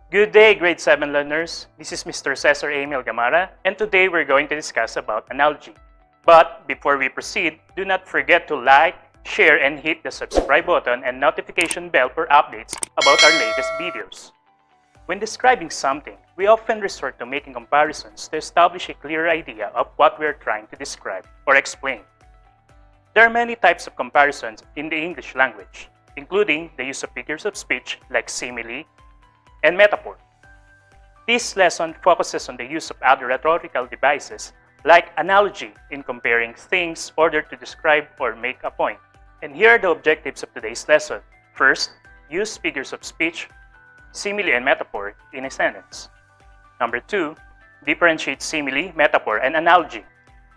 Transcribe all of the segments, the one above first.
Good day, grade 7 learners. This is Mr. Cesar Amiel Gamara, and today we're going to discuss about analogy. But before we proceed, do not forget to like, share, and hit the subscribe button and notification bell for updates about our latest videos. When describing something, we often resort to making comparisons to establish a clear idea of what we're trying to describe or explain. There are many types of comparisons in the English language, including the use of figures of speech like simile and metaphor. This lesson focuses on the use of other rhetorical devices like analogy in comparing things ordered to describe or make a point. And here are the objectives of today's lesson. First, use figures of speech, simile, and metaphor in a sentence. Number 2, differentiate simile, metaphor, and analogy.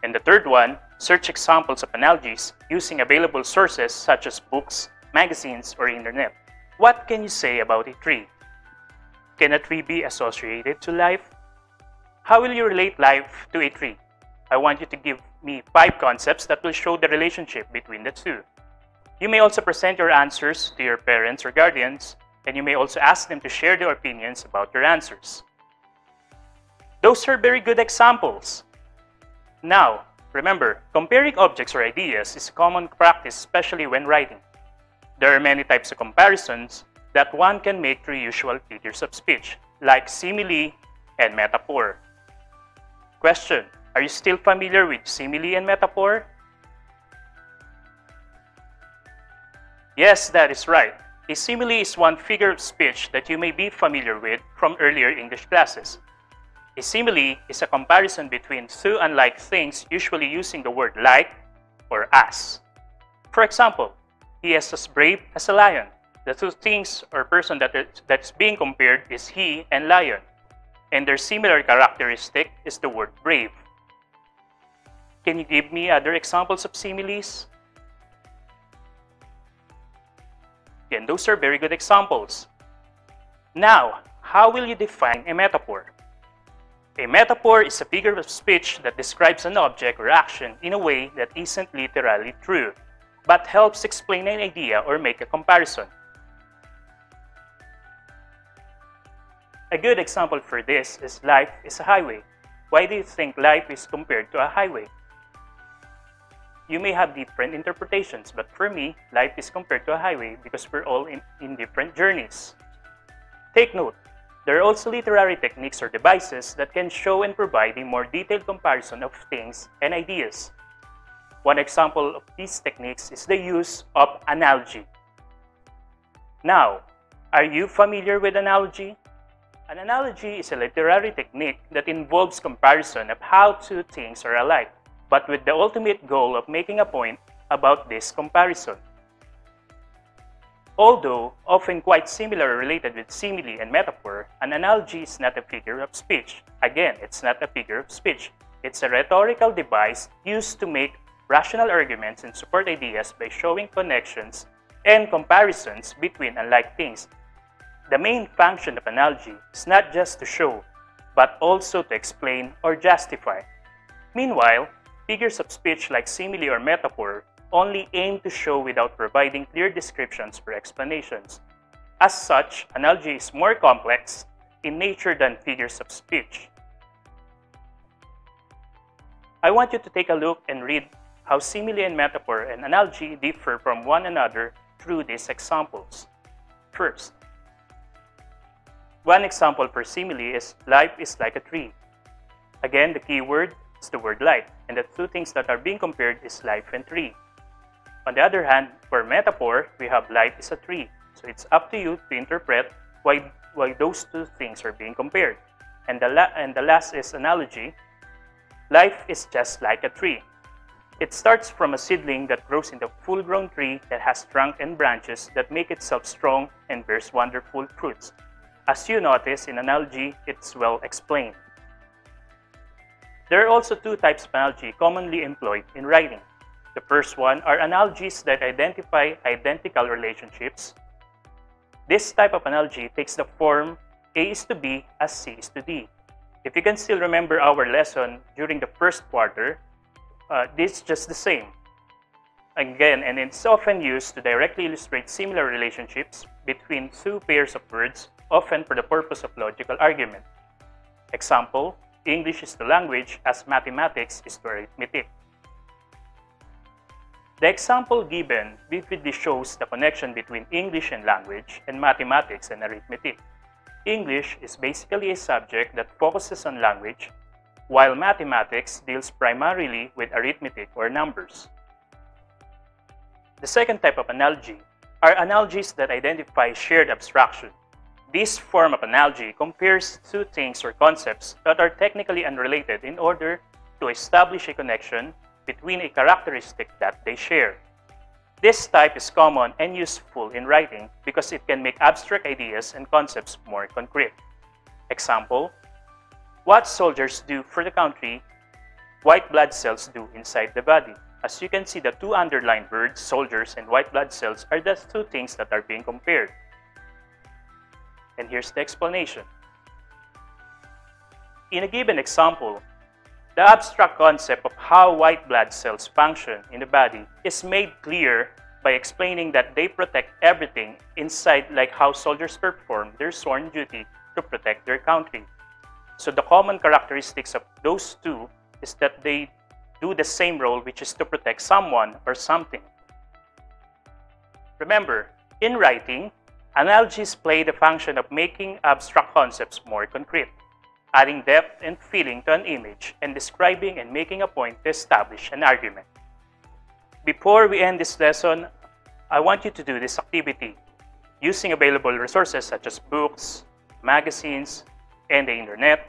And the third one, search examples of analogies using available sources such as books, magazines, or internet. What can you say about a tree? Can a tree be associated to life? How will you relate life to a tree? I want you to give me 5 concepts that will show the relationship between the two. You may also present your answers to your parents or guardians, and you may also ask them to share their opinions about your answers. Those are very good examples. Now, remember, comparing objects or ideas is a common practice, especially when writing. There are many types of comparisons that one can make through usual figures of speech, like simile and metaphor. Question: are you still familiar with simile and metaphor? Yes, that is right. A simile is one figure of speech that you may be familiar with from earlier English classes. A simile is a comparison between two unlike things, usually using the word like or as. For example, he is as brave as a lion. The two things or person that's being compared is he and lion, and their similar characteristic is the word brave. Can you give me other examples of similes? Again, those are very good examples. Now, how will you define a metaphor? A metaphor is a figure of speech that describes an object or action in a way that isn't literally true, but helps explain an idea or make a comparison. A good example for this is life is a highway. Why do you think life is compared to a highway? You may have different interpretations, but for me, life is compared to a highway because we're all in different journeys. Take note, there are also literary techniques or devices that can show and provide a more detailed comparison of things and ideas. One example of these techniques is the use of analogy. Now, are you familiar with analogy? An analogy is a literary technique that involves comparison of how two things are alike, but with the ultimate goal of making a point about this comparison. Although often quite similar or related with simile and metaphor, an analogy is not a figure of speech. Again, it's not a figure of speech. It's a rhetorical device used to make rational arguments and support ideas by showing connections and comparisons between unlike things. The main function of analogy is not just to show, but also to explain or justify. Meanwhile, figures of speech like simile or metaphor only aim to show without providing clear descriptions or explanations. As such, analogy is more complex in nature than figures of speech. I want you to take a look and read how simile and metaphor and analogy differ from one another through these examples. First, one example for simile is life is like a tree. Again, the key word is the word life, and the two things that are being compared is life and tree. On the other hand, for metaphor, we have life is a tree. So it's up to you to interpret why those two things are being compared. And the last is analogy. Life is just like a tree. It starts from a seedling that grows into a full-grown tree that has trunk and branches that make itself strong and bears wonderful fruits. As you notice, in analogy, it's well explained. There are also two types of analogy commonly employed in writing. The first one are analogies that identify identical relationships. This type of analogy takes the form A is to B as C is to D. If you can still remember our lesson during the first quarter, this is just the same. Again, and it's often used to directly illustrate similar relationships between two pairs of words often for the purpose of logical argument. Example, English is to language as mathematics is to arithmetic. The example given vividly shows the connection between English and language and mathematics and arithmetic. English is basically a subject that focuses on language, while mathematics deals primarily with arithmetic or numbers. The second type of analogy are analogies that identify shared abstraction. This form of analogy compares two things or concepts that are technically unrelated in order to establish a connection between a characteristic that they share. This type is common and useful in writing because it can make abstract ideas and concepts more concrete. Example, what soldiers do for the country, white blood cells do inside the body. As you can see, the two underlined words, soldiers and white blood cells, are the two things that are being compared. And here's the explanation. In a given example, the abstract concept of how white blood cells function in the body is made clear by explaining that they protect everything inside, like how soldiers perform their sworn duty to protect their country. So the common characteristics of those two is that they do the same role, which is to protect someone or something. Remember, in writing, analogies play the function of making abstract concepts more concrete, adding depth and feeling to an image, and describing and making a point to establish an argument. Before we end this lesson, I want you to do this activity using available resources such as books, magazines, and the internet.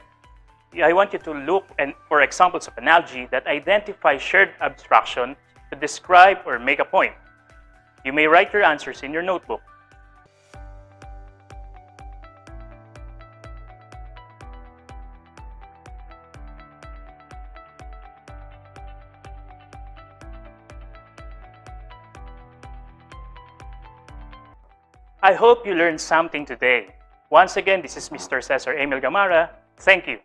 I want you to look for examples of analogy that identify shared abstraction to describe or make a point. You may write your answers in your notebook. I hope you learned something today. Once again, this is Mr. Cesar Amiel Gamara. Thank you.